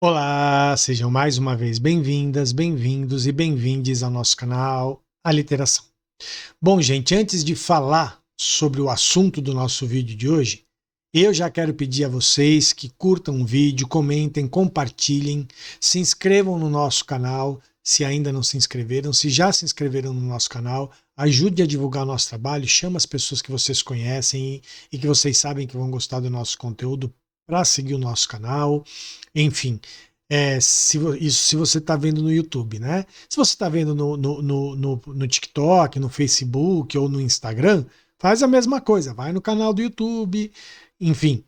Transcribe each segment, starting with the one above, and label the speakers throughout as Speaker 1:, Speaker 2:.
Speaker 1: Olá, sejam mais uma vez bem-vindas, bem-vindos e bem-vindes ao nosso canal A Literação. Bom, gente, antes de falar sobre o assunto do nosso vídeo de hoje, eu já quero pedir a vocês que curtam o vídeo, comentem, compartilhem, se inscrevam no nosso canal, se ainda não se inscreveram, se já se inscreveram no nosso canal, ajude a divulgar o nosso trabalho, chama as pessoas que vocês conhecem e que vocês sabem que vão gostar do nosso conteúdo para seguir o nosso canal, enfim. Isso se você está vendo no YouTube, né? Se você está vendo no TikTok, no Facebook ou no Instagram, faz a mesma coisa, vai no canal do YouTube, enfim,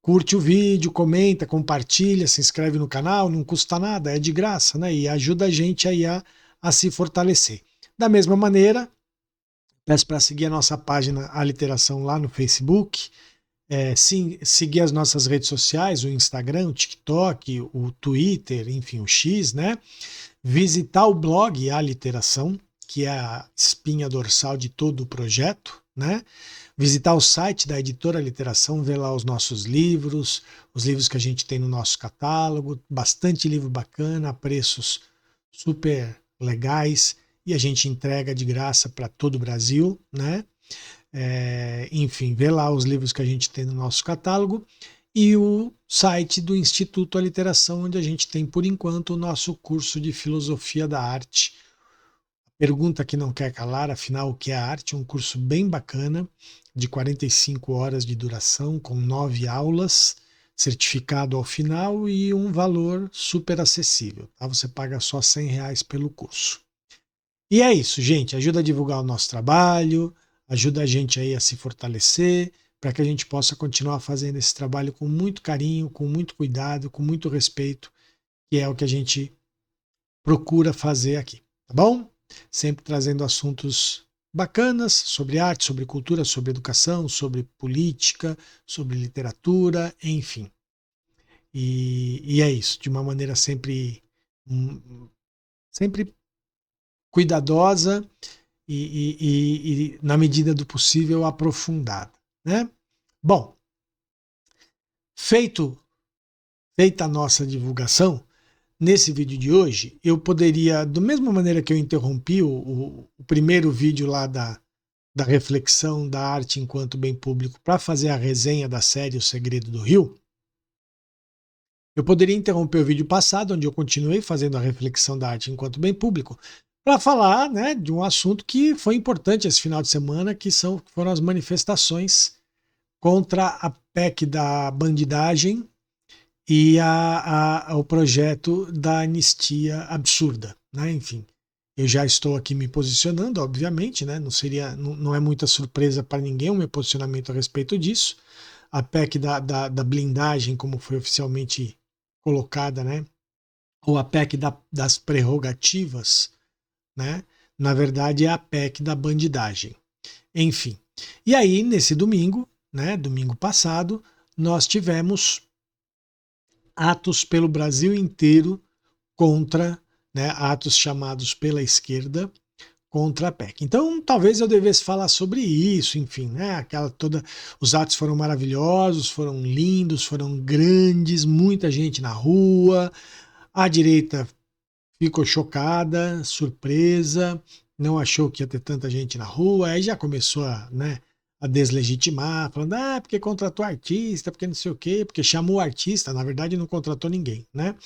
Speaker 1: curte o vídeo, comenta, compartilha, se inscreve no canal, não custa nada, é de graça, né? E ajuda a gente aí a se fortalecer. Da mesma maneira, peço para seguir a nossa página A Literação lá no Facebook, sim, seguir as nossas redes sociais, o Instagram, o TikTok, o Twitter, enfim, o X, né? Visitar o blog A Literação, que é a espinha dorsal de todo o projeto, né? Visitar o site da Editora Literação, ver lá os nossos livros, os livros que a gente tem no nosso catálogo, bastante livro bacana, a preços super legais, e a gente entrega de graça para todo o Brasil, né? Enfim, vê lá os livros que a gente tem no nosso catálogo e o site do Instituto Aliteração, onde a gente tem, por enquanto, o nosso curso de Filosofia da Arte. Pergunta que não quer calar, afinal, o que é a arte? Um curso bem bacana, de 45 horas de duração, com 9 aulas, certificado ao final e um valor super acessível. Tá? Você paga só R$ 100 pelo curso. E é isso, gente. Ajuda a divulgar o nosso trabalho, ajuda a gente aí a se fortalecer, para que a gente possa continuar fazendo esse trabalho com muito carinho, com muito cuidado, com muito respeito, que é o que a gente procura fazer aqui, tá bom? Sempre trazendo assuntos bacanas sobre arte, sobre cultura, sobre educação, sobre política, sobre literatura, enfim. E é isso, de uma maneira sempre cuidadosa e, na medida do possível, aprofundada, né? Bom, feita a nossa divulgação, nesse vídeo de hoje, eu poderia, da mesma maneira que eu interrompi o primeiro vídeo lá da reflexão da arte enquanto bem público para fazer a resenha da série O Segredo do Rio, eu poderia interromper o vídeo passado, onde eu continuei fazendo a reflexão da arte enquanto bem público, para falar, né, de um assunto que foi importante esse final de semana, que foram as manifestações contra a PEC da bandidagem e o projeto da anistia absurda, né? Enfim, eu já estou aqui me posicionando, obviamente, né? Não é muita surpresa para ninguém o meu posicionamento a respeito disso. A PEC da blindagem, como foi oficialmente colocada, né? Ou a PEC das prerrogativas, né? Na verdade, é a PEC da bandidagem. Enfim. E aí, nesse domingo, né? Domingo passado, nós tivemos atos pelo Brasil inteiro contra, né, atos chamados pela esquerda contra a PEC. Então, talvez eu devesse falar sobre isso, enfim, né? Os atos foram maravilhosos, foram lindos, foram grandes, muita gente na rua, a direita ficou chocada, surpresa, não achou que ia ter tanta gente na rua, aí já começou a deslegitimar, falando, porque contratou artista, porque não sei o quê, porque chamou o artista, na verdade não contratou ninguém, né?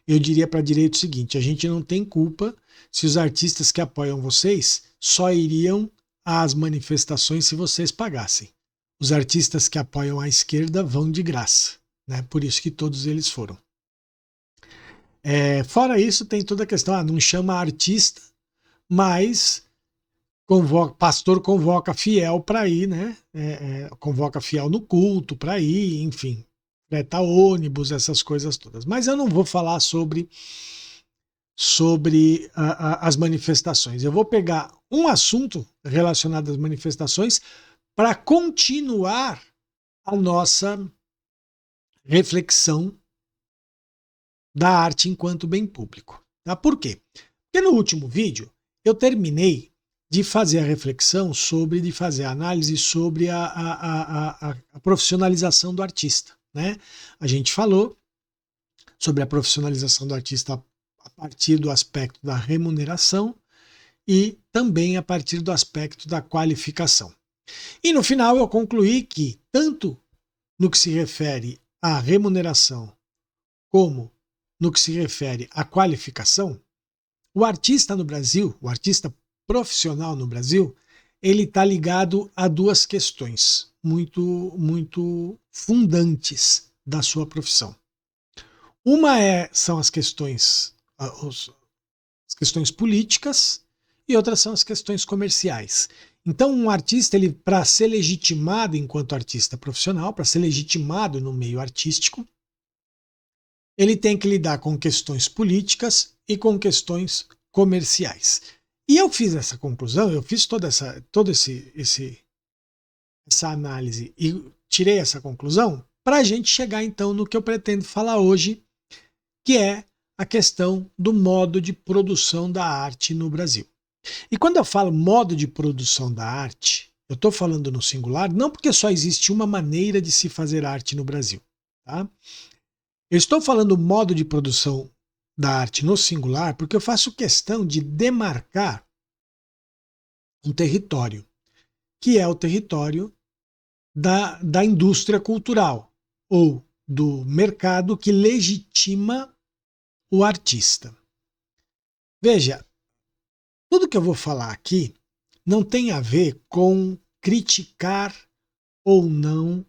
Speaker 1: Eu diria para a direita o seguinte, a gente não tem culpa se os artistas que apoiam vocês só iriam às manifestações se vocês pagassem. Os artistas que apoiam a esquerda vão de graça, né? Por isso que todos eles foram. Fora isso, tem toda a questão, não chama artista, mas pastor convoca fiel para ir, né? Convoca fiel no culto para ir, enfim, freta ônibus, essas coisas todas. Mas eu não vou falar sobre as manifestações. Eu vou pegar um assunto relacionado às manifestações para continuar a nossa reflexão da arte enquanto bem público. Tá? Por quê? Porque no último vídeo eu terminei de fazer a reflexão sobre, de fazer a análise sobre a profissionalização do artista, né? A gente falou sobre a profissionalização do artista a partir do aspecto da remuneração e também a partir do aspecto da qualificação. E no final eu concluí que, tanto no que se refere à remuneração como no que se refere à qualificação, o artista no Brasil, o artista profissional no Brasil, ele está ligado a duas questões muito fundantes da sua profissão. Uma são as questões políticas e outras são as questões comerciais. Então, um artista, ele, para ser legitimado enquanto artista profissional, para ser legitimado no meio artístico, ele tem que lidar com questões políticas e com questões comerciais. E eu fiz essa conclusão, eu fiz toda essa análise e tirei essa conclusão para a gente chegar então no que eu pretendo falar hoje, que é a questão do modo de produção da arte no Brasil. E quando eu falo modo de produção da arte, eu estou falando no singular, não porque só existe uma maneira de se fazer arte no Brasil. Tá? Eu estou falando modo de produção da arte no singular porque eu faço questão de demarcar um território, que é o território da indústria cultural, ou do mercado que legitima o artista. Veja, tudo que eu vou falar aqui não tem a ver com criticar ou não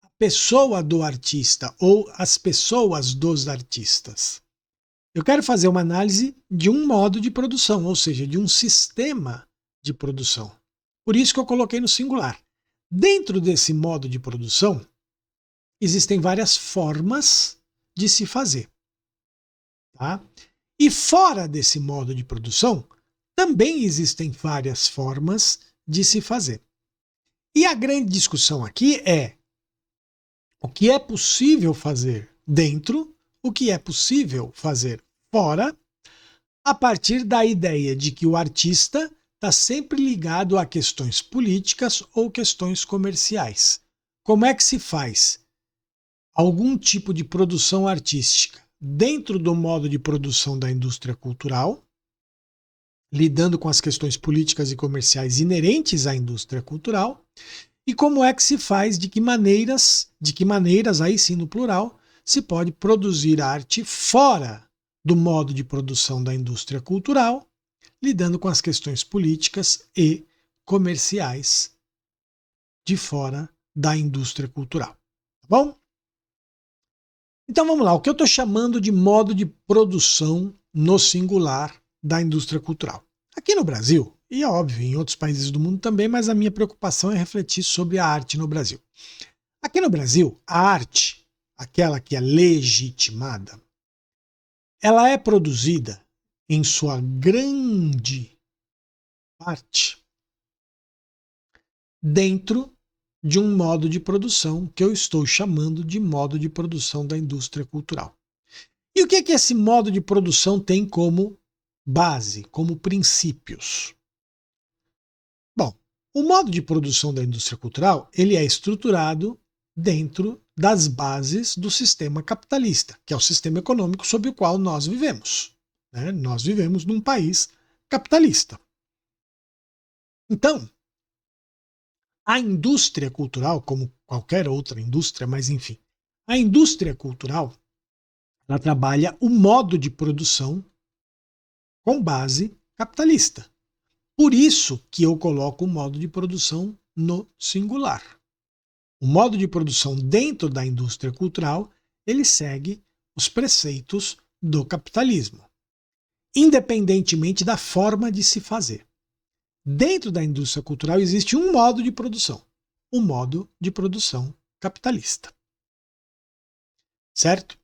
Speaker 1: a pessoa do artista ou as pessoas dos artistas. Eu quero fazer uma análise de um modo de produção, ou seja, de um sistema de produção. Por isso que eu coloquei no singular. Dentro desse modo de produção, existem várias formas de se fazer. Tá? E fora desse modo de produção, também existem várias formas de se fazer. E a grande discussão aqui é o que é possível fazer dentro, o que é possível fazer fora, a partir da ideia de que o artista está sempre ligado a questões políticas ou questões comerciais. Como é que se faz algum tipo de produção artística dentro do modo de produção da indústria cultural, lidando com as questões políticas e comerciais inerentes à indústria cultural, e como é que se faz, de que maneiras, aí sim no plural, se pode produzir arte fora do modo de produção da indústria cultural, lidando com as questões políticas e comerciais de fora da indústria cultural. Tá bom? Então vamos lá, o que eu estou chamando de modo de produção no singular da indústria cultural. Aqui no Brasil, e é óbvio, em outros países do mundo também, mas a minha preocupação é refletir sobre a arte no Brasil. Aqui no Brasil, a arte, aquela que é legitimada, ela é produzida, em sua grande parte, dentro de um modo de produção que eu estou chamando de modo de produção da indústria cultural. E o que é que esse modo de produção tem como base, como princípios? Bom, o modo de produção da indústria cultural, ele é estruturado dentro das bases do sistema capitalista, que é o sistema econômico sob o qual nós vivemos. Né? Nós vivemos num país capitalista. Então, a indústria cultural, como qualquer outra indústria, mas enfim, a indústria cultural, ela trabalha o modo de produção com base capitalista. Por isso que eu coloco o modo de produção no singular. O modo de produção dentro da indústria cultural, ele segue os preceitos do capitalismo, independentemente da forma de se fazer. Dentro da indústria cultural existe um modo de produção, o modo de produção capitalista. Certo?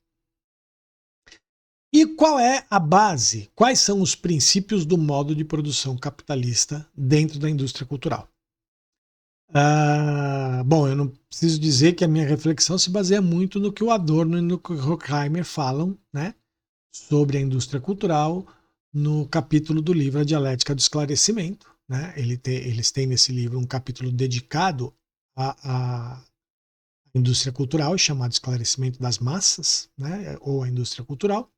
Speaker 1: E qual é a base? Quais são os princípios do modo de produção capitalista dentro da indústria cultural? Bom, eu não preciso dizer que a minha reflexão se baseia muito no que o Adorno e no que o Horkheimer falam, né, sobre a indústria cultural, no capítulo do livro A Dialética do Esclarecimento, né? Eles têm nesse livro um capítulo dedicado à indústria cultural, chamado Esclarecimento das Massas, né? Ou a indústria cultural,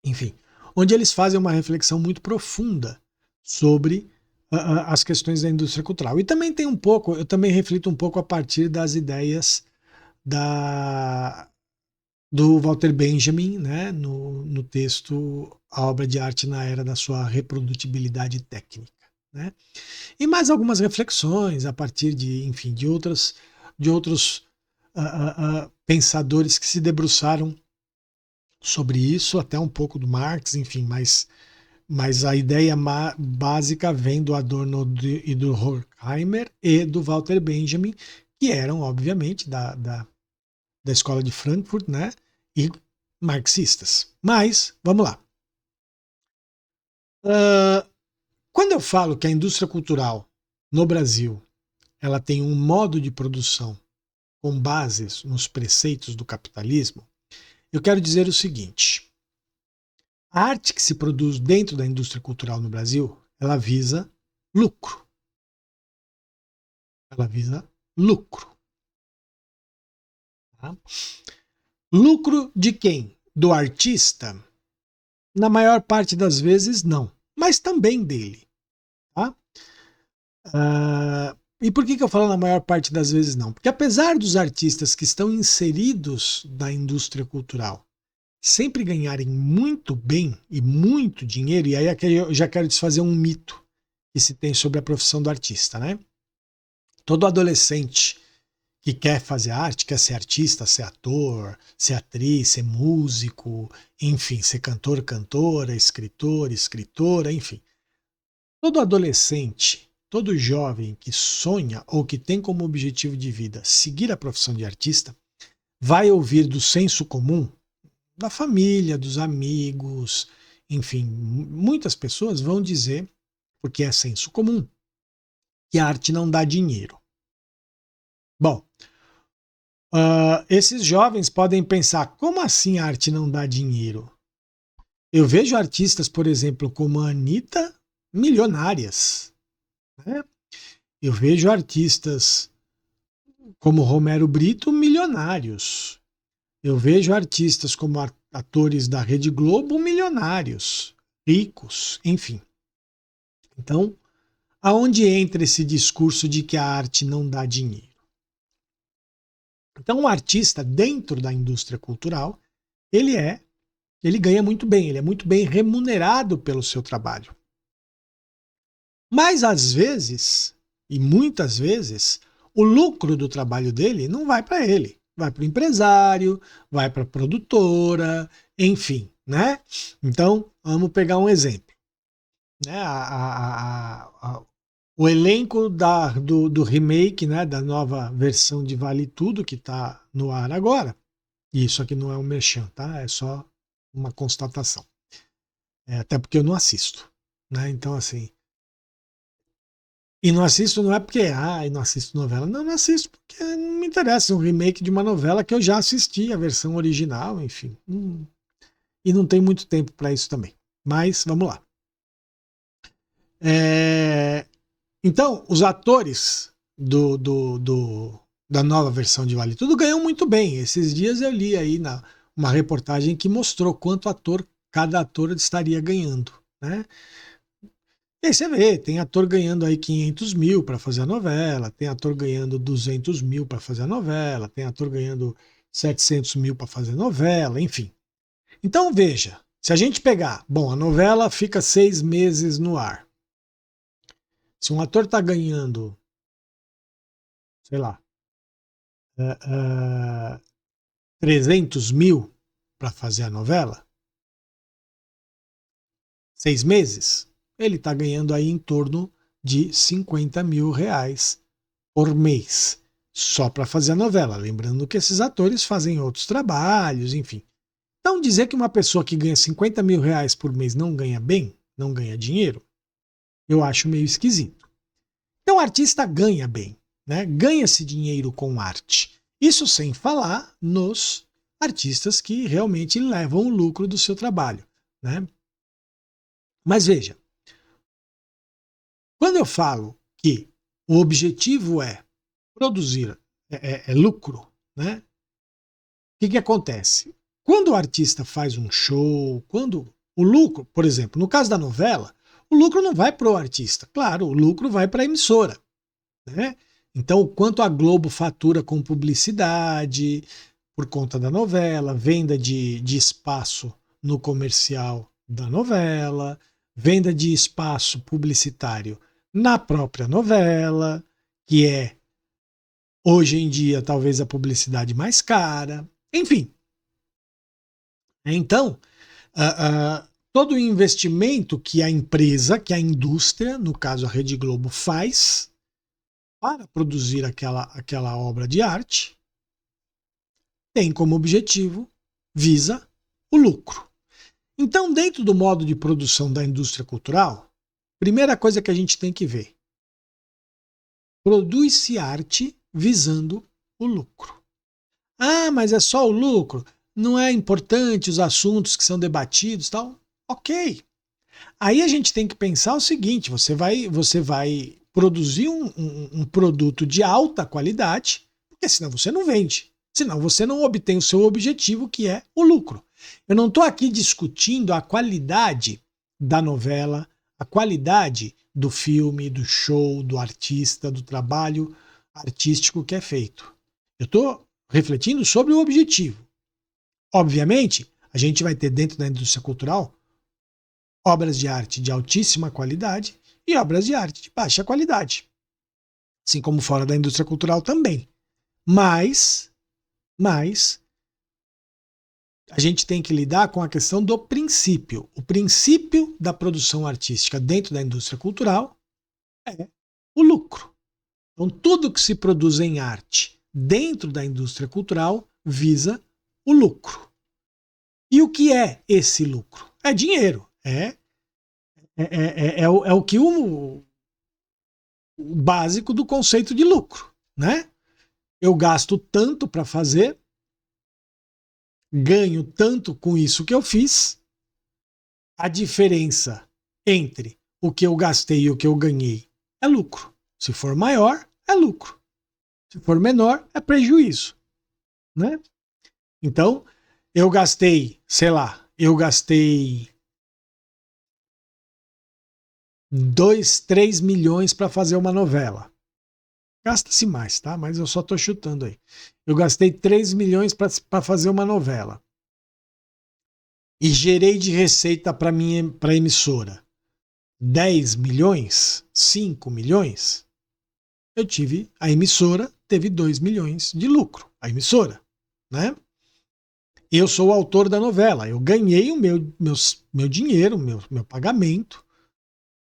Speaker 1: enfim, onde eles fazem uma reflexão muito profunda sobre as questões da indústria cultural. E também tem um pouco, eu também reflito um pouco a partir das ideias do Walter Benjamin, né, no texto A Obra de Arte na Era da Sua Reprodutibilidade Técnica. Né? E mais algumas reflexões a partir de, enfim, de outros pensadores que se debruçaram sobre isso, até um pouco do Marx, enfim, mas a ideia básica vem do Adorno e do Horkheimer e do Walter Benjamin, que eram, obviamente, da escola de Frankfurt, né? E marxistas. Mas, vamos lá. Quando eu falo que a indústria cultural no Brasil ela tem um modo de produção com bases nos preceitos do capitalismo, eu quero dizer o seguinte: a arte que se produz dentro da indústria cultural no Brasil, ela visa lucro. Ela visa lucro. Tá? Lucro de quem? Do artista? Na maior parte das vezes, não. Mas também dele. Tá? E por que eu falo na maior parte das vezes não? Porque apesar dos artistas que estão inseridos na indústria cultural sempre ganharem muito bem e muito dinheiro, e aí eu já quero desfazer um mito que se tem sobre a profissão do artista, né? Todo adolescente que quer fazer arte, quer ser artista, ser ator, ser atriz, ser músico, enfim, ser cantor, cantora, escritor, escritora, enfim. Todo adolescente, todo jovem que sonha ou que tem como objetivo de vida seguir a profissão de artista, vai ouvir do senso comum, da família, dos amigos, enfim, muitas pessoas vão dizer, porque é senso comum, que a arte não dá dinheiro. Bom, esses jovens podem pensar, como assim a arte não dá dinheiro? Eu vejo artistas, por exemplo, como a Anitta, milionárias. Né? Eu vejo artistas como Romero Brito, milionários. Eu vejo artistas como atores da Rede Globo, milionários, ricos, enfim. Então, aonde entra esse discurso de que a arte não dá dinheiro? Então, o artista, dentro da indústria cultural, ele ganha muito bem, ele é muito bem remunerado pelo seu trabalho. Mas, às vezes, e muitas vezes, o lucro do trabalho dele não vai para ele. Vai para o empresário, vai para a produtora, enfim, né? Então, vamos pegar um exemplo. Né? O elenco do remake, né, da nova versão de Vale Tudo, que está no ar agora, e isso aqui não é um merchan, tá? É só uma constatação. Até porque eu não assisto. Né? Então, assim. E não assisto não é porque, eu não assisto novela. Não, não assisto porque não me interessa um remake de uma novela que eu já assisti, a versão original, enfim. E não tem muito tempo para isso também. Mas, vamos lá. Então, os atores da nova versão de Vale Tudo ganham muito bem. Esses dias eu li aí uma reportagem que mostrou quanto cada ator estaria ganhando. Né? E aí você vê, tem ator ganhando aí 500 mil para fazer a novela, tem ator ganhando 200 mil para fazer a novela, tem ator ganhando 700 mil para fazer a novela, enfim. Então veja, se a gente pegar, bom, a novela fica 6 meses no ar. Se um ator está ganhando, sei lá, 300 mil para fazer a novela, 6 meses, ele está ganhando aí em torno de 50 mil reais por mês, só para fazer a novela. Lembrando que esses atores fazem outros trabalhos, enfim. Então dizer que uma pessoa que ganha 50 mil reais por mês não ganha bem, não ganha dinheiro, eu acho meio esquisito. Então o artista ganha bem, né? Ganha-se dinheiro com arte. Isso sem falar nos artistas que realmente levam o lucro do seu trabalho, né? Mas veja, quando eu falo que o objetivo é produzir lucro, né? O que acontece? Quando o artista faz um show, quando o lucro, por exemplo, no caso da novela, o lucro não vai para o artista, claro, o lucro vai para a emissora, né? Então, o quanto a Globo fatura com publicidade por conta da novela, venda de espaço no comercial da novela, venda de espaço publicitário na própria novela, que é hoje em dia talvez a publicidade mais cara, enfim. Então, todo o investimento que a empresa, que a indústria, no caso a Rede Globo, faz para produzir aquela obra de arte, tem como objetivo, visa o lucro. Então, dentro do modo de produção da indústria cultural, primeira coisa que a gente tem que ver: produz-se arte visando o lucro. Ah, mas é só o lucro? Não é importante os assuntos que são debatidos, tal? Ok. Aí a gente tem que pensar o seguinte: você vai produzir um produto de alta qualidade, porque senão você não vende. Senão você não obtém o seu objetivo, que é o lucro. Eu não estou aqui discutindo a qualidade da novela, a qualidade do filme, do show, do artista, do trabalho artístico que é feito. Eu estou refletindo sobre o objetivo. Obviamente, a gente vai ter dentro da indústria cultural obras de arte de altíssima qualidade e obras de arte de baixa qualidade. Assim como fora da indústria cultural também. Mas a gente tem que lidar com a questão do princípio. O princípio da produção artística dentro da indústria cultural é o lucro. Então, tudo que se produz em arte dentro da indústria cultural visa o lucro. E o que é esse lucro? É dinheiro. É o que o básico do conceito de lucro, né? Eu gasto tanto para fazer, ganho tanto com isso que eu fiz, a diferença entre o que eu gastei e o que eu ganhei é lucro. Se for maior, é lucro. Se for menor, é prejuízo, né? Então, eu gastei, sei lá, eu gastei 2, 3 milhões para fazer uma novela. Gasta-se mais, tá? Mas eu só estou chutando aí. Eu gastei 3 milhões para fazer uma novela. E gerei de receita para a emissora 10 milhões, 5 milhões. A emissora teve 2 milhões de lucro. A emissora, né? Eu sou o autor da novela. Eu ganhei o meu dinheiro, meu pagamento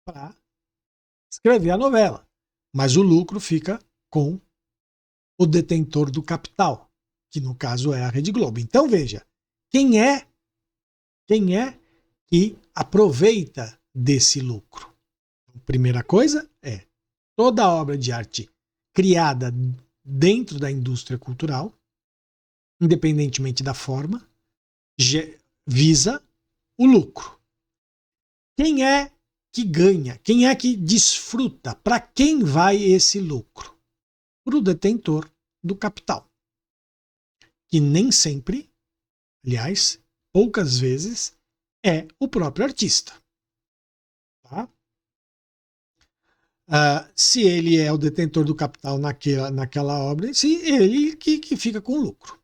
Speaker 1: para escrever a novela. Mas o lucro fica com o detentor do capital, que no caso é a Rede Globo. Então veja, quem é que aproveita desse lucro? Primeira coisa é toda obra de arte criada dentro da indústria cultural, independentemente da forma, visa o lucro. Quem é que ganha? Quem é que desfruta? Para quem vai esse lucro? Para o detentor do capital, que nem sempre, aliás, poucas vezes, é o próprio artista. Tá? Se ele é o detentor do capital naquela obra, se ele que fica com o lucro.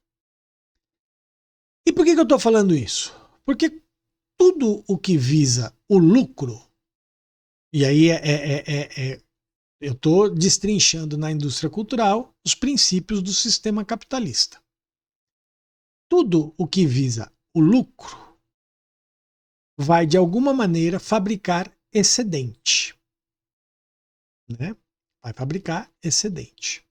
Speaker 1: E por que eu estou falando isso? Porque tudo o que visa o lucro, e aí eu estou destrinchando na indústria cultural os princípios do sistema capitalista. Tudo o que visa o lucro vai, de alguma maneira, fabricar excedente. Né? Vai fabricar excedente.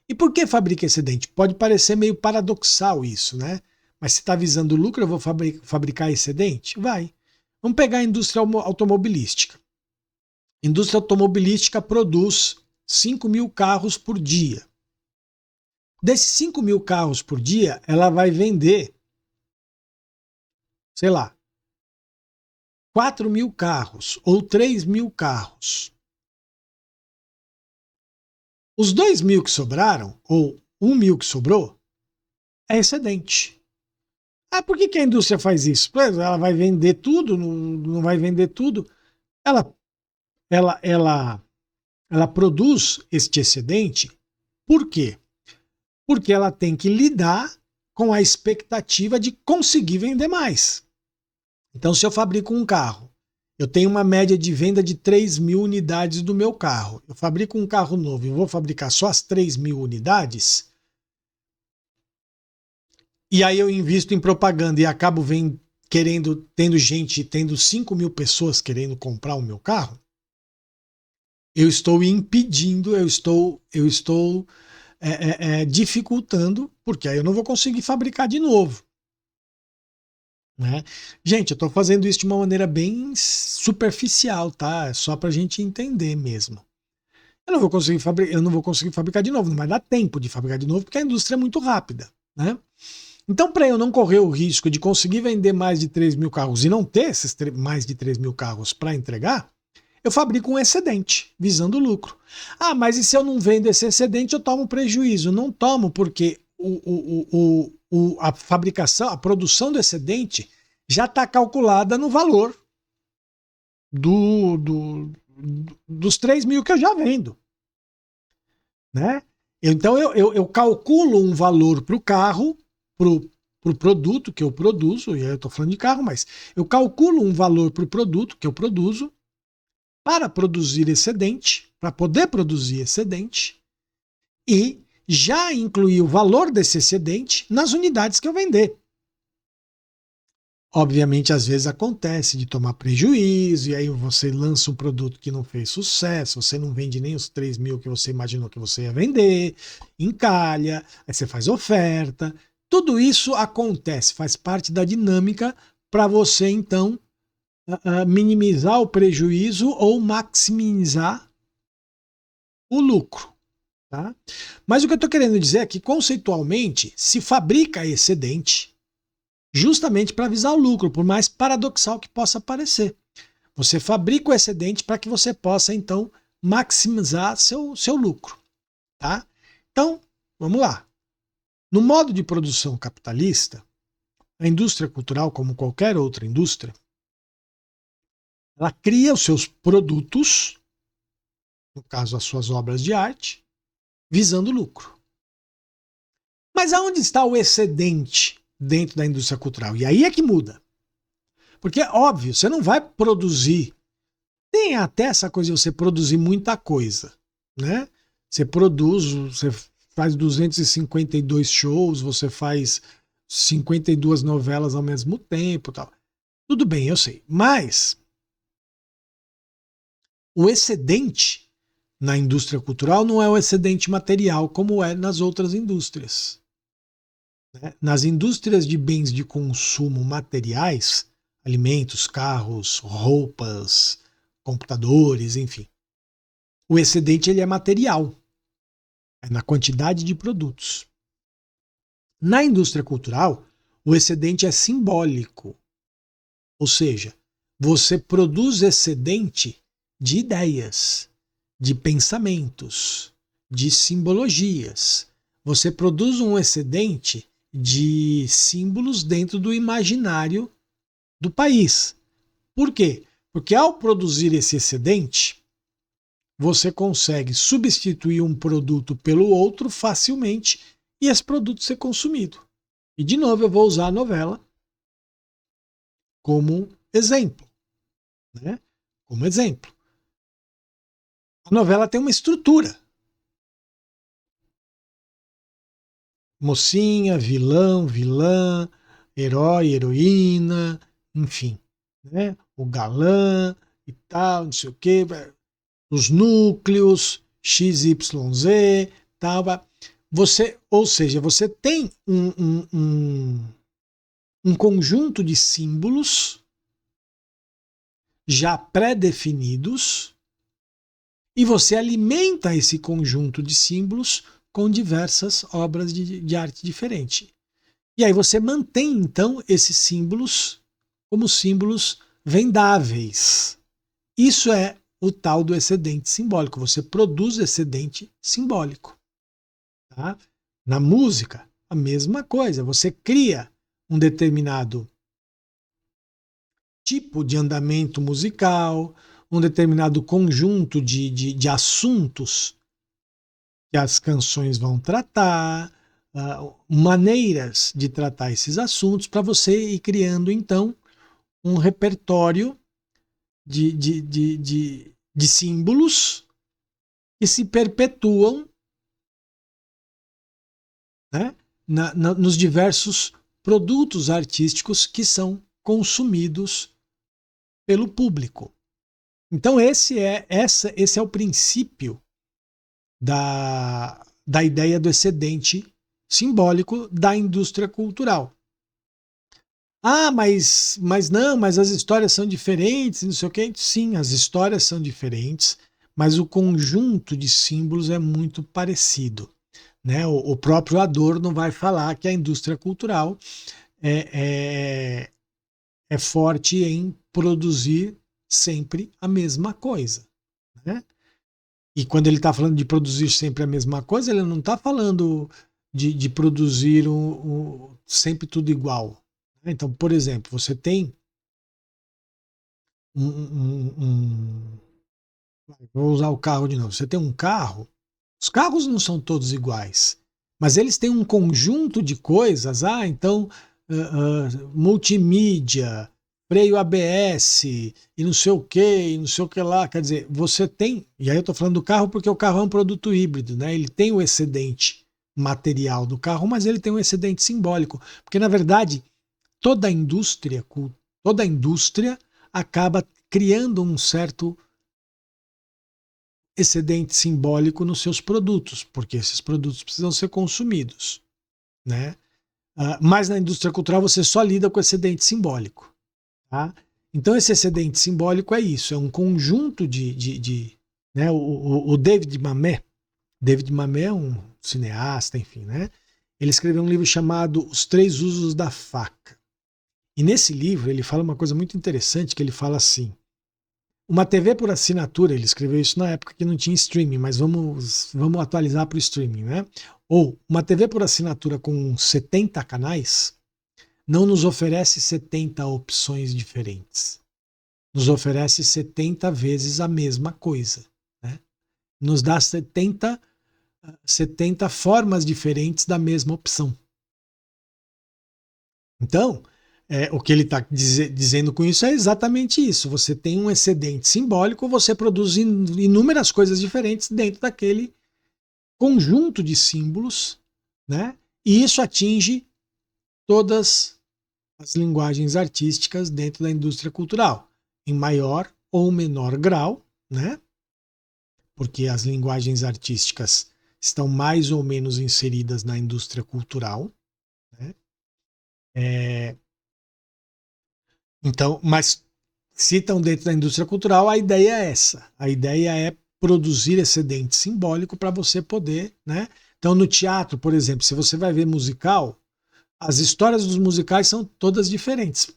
Speaker 1: E por que fabrica excedente? Pode parecer meio paradoxal isso, né? Mas se está visando lucro, eu vou fabricar excedente? Vai. Vamos pegar a indústria automobilística. A indústria automobilística produz 5 mil carros por dia. Desses 5 mil carros por dia, ela vai vender, sei lá, 4.000 carros ou 3.000 carros. Os 2.000 que sobraram, ou 1.000 que sobrou, é excedente. Ah, por que a indústria faz isso? Ela vai vender tudo, não vai vender tudo. Ela produz este excedente. Por quê? Porque ela tem que lidar com a expectativa de conseguir vender mais. Então, se eu fabrico um carro, eu tenho uma média de venda de 3.000 unidades do meu carro. Eu fabrico um carro novo e vou fabricar só as 3.000 unidades. E aí eu invisto em propaganda e acabo tendo 5.000 pessoas querendo comprar o meu carro. Eu estou impedindo, eu estou dificultando, porque aí eu não vou conseguir fabricar de novo. Né? Gente, eu estou fazendo isso de uma maneira bem superficial, tá? É só para a gente entender mesmo. Eu não vou conseguir fabricar de novo, não vai dar tempo de fabricar de novo, porque a indústria é muito rápida. Né? Então, para eu não correr o risco de conseguir vender mais de 3.000 carros e não ter esses mais de 3.000 carros para entregar, eu fabrico um excedente, visando lucro. Ah, mas e se eu não vendo esse excedente, eu tomo prejuízo? Não tomo, porque a fabricação, a produção do excedente já está calculada no valor dos 3.000 que eu já vendo. Né? Então eu calculo um valor para o carro, para o produto que eu produzo, e aí eu estou falando de carro, mas eu calculo um valor para o produto que eu produzo para produzir excedente, para poder produzir excedente, e já incluir o valor desse excedente nas unidades que eu vender. Obviamente, às vezes acontece de tomar prejuízo, e aí você lança um produto que não fez sucesso, você não vende nem os 3.000 que você imaginou que você ia vender, encalha, aí você faz oferta. Tudo isso acontece, faz parte da dinâmica para você, então, minimizar o prejuízo ou maximizar o lucro. Tá? Mas o que eu estou querendo dizer é que, conceitualmente, se fabrica excedente justamente para visar o lucro, por mais paradoxal que possa parecer. Você fabrica o excedente para que você possa, então, maximizar seu lucro. Tá? Então, vamos lá. No modo de produção capitalista, a indústria cultural, como qualquer outra indústria, ela cria os seus produtos, no caso, as suas obras de arte, visando lucro. Mas aonde está o excedente dentro da indústria cultural? E aí é que muda. Porque, óbvio, você não vai produzir. Tem até essa coisa de você produzir muita coisa. Né? Você faz 252 shows, você faz 52 novelas ao mesmo tempo. Tal. Tudo bem, eu sei. Mas o excedente na indústria cultural não é o excedente material como é nas outras indústrias. Nas indústrias de bens de consumo materiais, alimentos, carros, roupas, computadores, enfim, o excedente ele é material, é na quantidade de produtos. Na indústria cultural, o excedente é simbólico, ou seja, você produz excedente de ideias, de pensamentos, de simbologias. Você produz um excedente de símbolos dentro do imaginário do país. Por quê? Porque ao produzir esse excedente, você consegue substituir um produto pelo outro facilmente e esse produto ser consumido. E de novo eu vou usar a novela como exemplo. Né? Como exemplo. A novela tem uma estrutura. Mocinha, vilã, herói, heroína, enfim. Né? O galã e tal, não sei o quê. Os núcleos, XYZ, tal. Ou seja, você tem um conjunto de símbolos já pré-definidos e você alimenta esse conjunto de símbolos com diversas obras de arte diferente. E aí você mantém, então, esses símbolos como símbolos vendáveis. Isso é o tal do excedente simbólico. Você produz excedente simbólico. Tá? Na música, a mesma coisa. Você cria um determinado tipo de andamento musical, um determinado conjunto de assuntos que as canções vão tratar, maneiras de tratar esses assuntos, para você ir criando, então, um repertório de símbolos que se perpetuam, né, nos diversos produtos artísticos que são consumidos pelo público. Então esse é o princípio da ideia do excedente simbólico da indústria cultural. Ah, mas não, mas as histórias são diferentes, não sei o quê. Sim, as histórias são diferentes, mas o conjunto de símbolos é muito parecido. Né? O próprio Adorno vai falar que a indústria cultural é forte em produzir sempre a mesma coisa. Né? E quando ele está falando de produzir sempre a mesma coisa, ele não está falando de produzir sempre tudo igual. Então, por exemplo, você tem vou usar o carro de novo. Você tem um carro, os carros não são todos iguais, mas eles têm um conjunto de coisas. Ah, então, multimídia, freio ABS, e não sei o que, e não sei o que lá. Quer dizer, você tem, e aí eu estou falando do carro porque o carro é um produto híbrido, né? Ele tem o excedente material do carro, mas ele tem um excedente simbólico, porque na verdade toda a indústria acaba criando um certo excedente simbólico nos seus produtos, porque esses produtos precisam ser consumidos, né? Mas na indústria cultural você só lida com excedente simbólico, tá? Então esse excedente simbólico é isso, é um conjunto né? O David Mamet é um cineasta, enfim, né? Ele escreveu um livro chamado Os Três Usos da Faca. E nesse livro ele fala uma coisa muito interessante, que ele fala assim: uma TV por assinatura, ele escreveu isso na época que não tinha streaming, mas vamos atualizar para o streaming, né? Ou uma TV por assinatura com 70 canais não nos oferece 70 opções diferentes. Nos oferece 70 vezes a mesma coisa. Né? Nos dá 70 formas diferentes da mesma opção. Então, o que ele está dizendo com isso é exatamente isso. Você tem um excedente simbólico, você produz inúmeras coisas diferentes dentro daquele conjunto de símbolos, né? E isso atinge todas as linguagens artísticas dentro da indústria cultural, em maior ou menor grau, né? Porque as linguagens artísticas estão mais ou menos inseridas na indústria cultural, né? Então, mas se estão dentro da indústria cultural, a ideia é essa. A ideia é produzir excedente simbólico para você poder, né? Então, no teatro, por exemplo, se você vai ver musical, as histórias dos musicais são todas diferentes,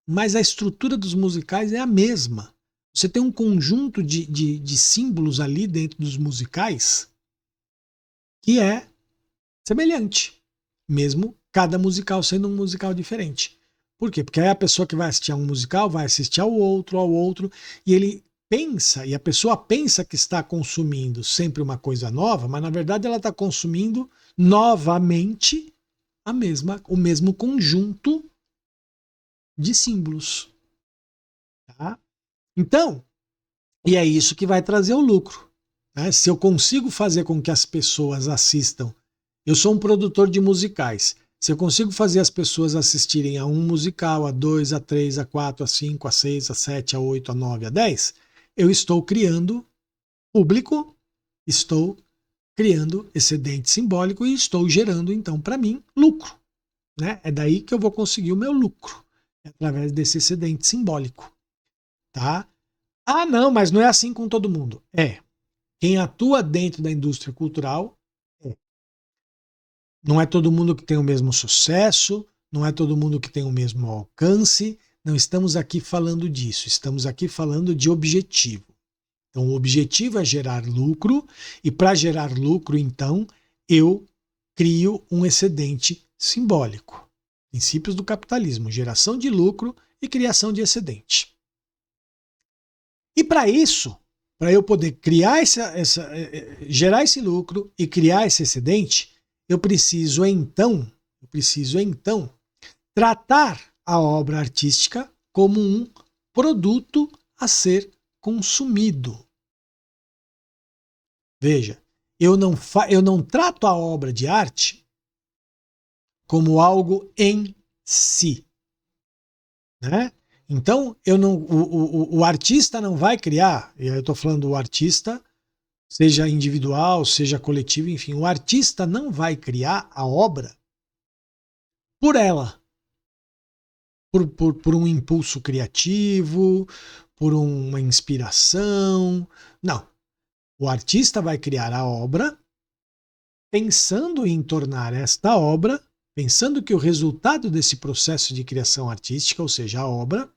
Speaker 1: mas a estrutura dos musicais é a mesma. Você tem um conjunto de símbolos ali dentro dos musicais que é semelhante, mesmo cada musical sendo um musical diferente. Por quê? Porque aí a pessoa que vai assistir a um musical vai assistir ao outro, e ele pensa, e a pessoa pensa que está consumindo sempre uma coisa nova, mas na verdade ela está consumindo novamente o mesmo conjunto de símbolos. Tá? Então, e é isso que vai trazer o lucro. Né? Se eu consigo fazer com que as pessoas assistam, eu sou um produtor de musicais. Se eu consigo fazer as pessoas assistirem a um musical, a dois, a três, a quatro, a cinco, a seis, a sete, a oito, a nove, a 10, eu estou criando público, estou criando excedente simbólico e estou gerando, então, para mim, lucro. Né? É daí que eu vou conseguir o meu lucro, através desse excedente simbólico. Tá? Ah, não, mas não é assim com todo mundo. Quem atua dentro da indústria cultural não é todo mundo que tem o mesmo sucesso, não é todo mundo que tem o mesmo alcance, Não estamos aqui falando disso, estamos aqui falando de objetivo. Então, o objetivo é gerar lucro, e para gerar lucro, então, eu crio um excedente simbólico. Princípios do capitalismo: geração de lucro e criação de excedente. E para isso, para eu poder criar gerar esse lucro e criar esse excedente, eu preciso então tratar a obra artística como um produto a ser consumido. Veja, eu não trato a obra de arte como algo em si, né? Então, o artista não vai criar, e eu estou falando do artista, seja individual, seja coletivo, enfim, o artista não vai criar a obra por ela, por um impulso criativo, por uma inspiração. Não. O artista vai criar a obra pensando em tornar esta obra, pensando que o resultado desse processo de criação artística, ou seja, a obra,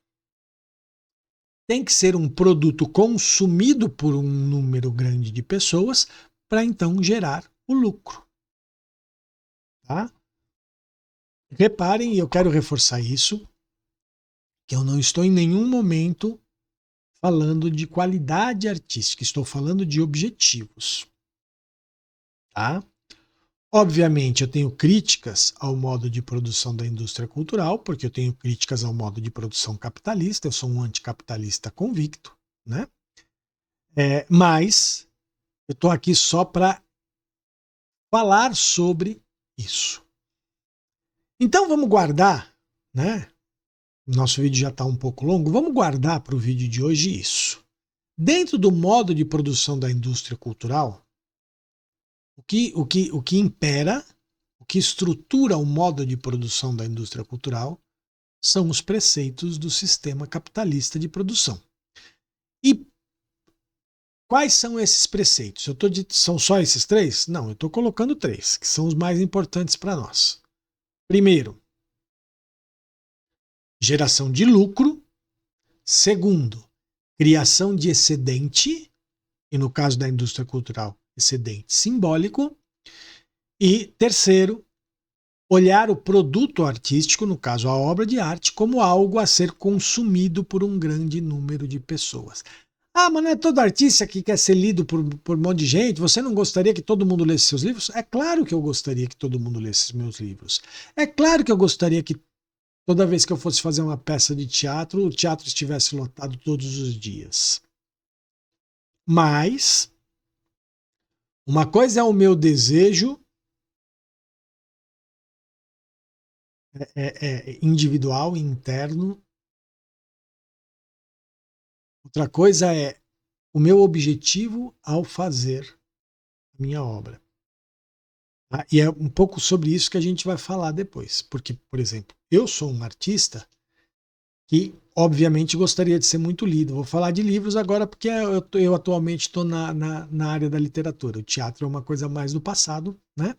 Speaker 1: tem que ser um produto consumido por um número grande de pessoas para então gerar o lucro. Tá? Reparem, e eu quero reforçar isso, que eu não estou em nenhum momento falando de qualidade artística, estou falando de objetivos. Tá? Obviamente, eu tenho críticas ao modo de produção da indústria cultural, porque eu tenho críticas ao modo de produção capitalista, eu sou um anticapitalista convicto, né? Mas eu estou aqui só para falar sobre isso. Então vamos guardar, né? O nosso vídeo já está um pouco longo, vamos guardar para o vídeo de hoje isso. Dentro do modo de produção da indústria cultural, o que impera, o que estrutura o modo de produção da indústria cultural são os preceitos do sistema capitalista de produção. E quais são esses preceitos? São só esses 3? Não, eu estou colocando 3, que são os mais importantes para nós. Primeiro, geração de lucro. Segundo, criação de excedente, e no caso da indústria cultural, excedente simbólico. E terceiro, olhar o produto artístico, no caso a obra de arte, como algo a ser consumido por um grande número de pessoas. Ah, mas não é todo artista que quer ser lido por um monte de gente? Você não gostaria que todo mundo lesse seus livros? É claro que eu gostaria que todo mundo lesse meus livros. É claro que eu gostaria que toda vez que eu fosse fazer uma peça de teatro, o teatro estivesse lotado todos os dias. Mas uma coisa é o meu desejo individual, interno. Outra coisa é o meu objetivo ao fazer a minha obra. Tá? E é um pouco sobre isso que a gente vai falar depois. Porque, por exemplo, eu sou um artista que, obviamente, gostaria de ser muito lido. Vou falar de livros agora porque eu atualmente estou na área da literatura. O teatro é uma coisa mais do passado, né?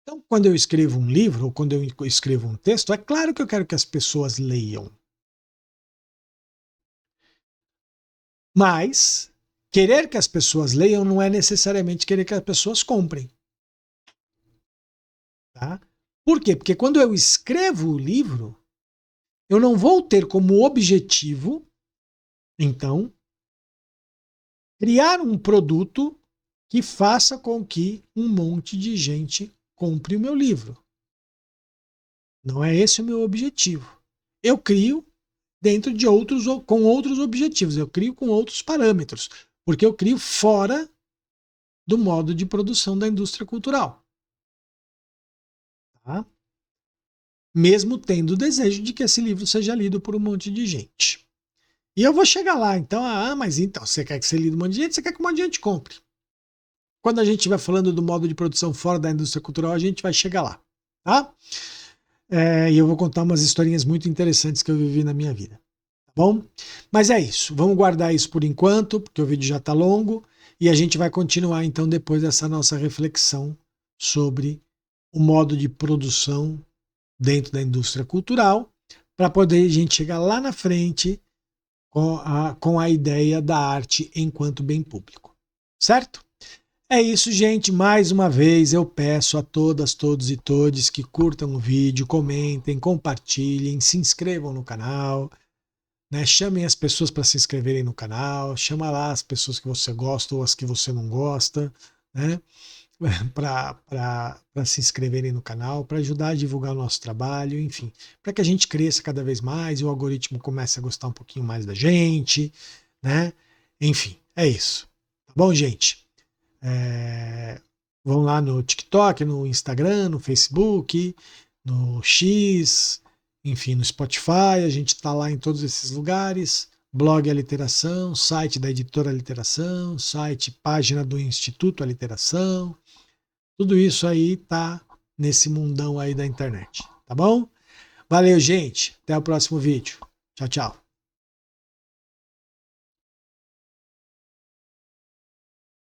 Speaker 1: Então, quando eu escrevo um livro ou quando eu escrevo um texto, é claro que eu quero que as pessoas leiam. Mas querer que as pessoas leiam não é necessariamente querer que as pessoas comprem. Tá? Por quê? Porque quando eu escrevo o livro, eu não vou ter como objetivo, então, criar um produto que faça com que um monte de gente compre o meu livro. Não é esse o meu objetivo. Eu crio dentro de com outros objetivos, eu crio com outros parâmetros, porque eu crio fora do modo de produção da indústria cultural. Tá? Mesmo tendo o desejo de que esse livro seja lido por um monte de gente. E eu vou chegar lá, então, mas então, você quer que seja lido por um monte de gente, você quer que um monte de gente compre. Quando a gente estiver falando do modo de produção fora da indústria cultural, a gente vai chegar lá. Tá? E eu vou contar umas historinhas muito interessantes que eu vivi na minha vida. Tá bom? Mas é isso. Vamos guardar isso por enquanto, porque o vídeo já está longo. E a gente vai continuar, então, depois dessa nossa reflexão sobre o modo de produção dentro da indústria cultural, para poder a gente chegar lá na frente com a ideia da arte enquanto bem público. Certo? É isso, gente. Mais uma vez eu peço a todas, todos e todes que curtam o vídeo, comentem, compartilhem, se inscrevam no canal, né? Chamem as pessoas para se inscreverem no canal, chama lá as pessoas que você gosta ou as que você não gosta, né? Para se inscreverem no canal, para ajudar a divulgar o nosso trabalho, enfim, para que a gente cresça cada vez mais e o algoritmo comece a gostar um pouquinho mais da gente, né? Enfim, é isso. Tá bom, gente? Vão lá no TikTok, no Instagram, no Facebook, no X, enfim, no Spotify, a gente está lá em todos esses lugares. Blog Aliteração, site da Editora Aliteração, site, página do Instituto Aliteração. Tudo isso aí tá nesse mundão aí da internet, tá bom? Valeu, gente. Até o próximo vídeo. Tchau, tchau.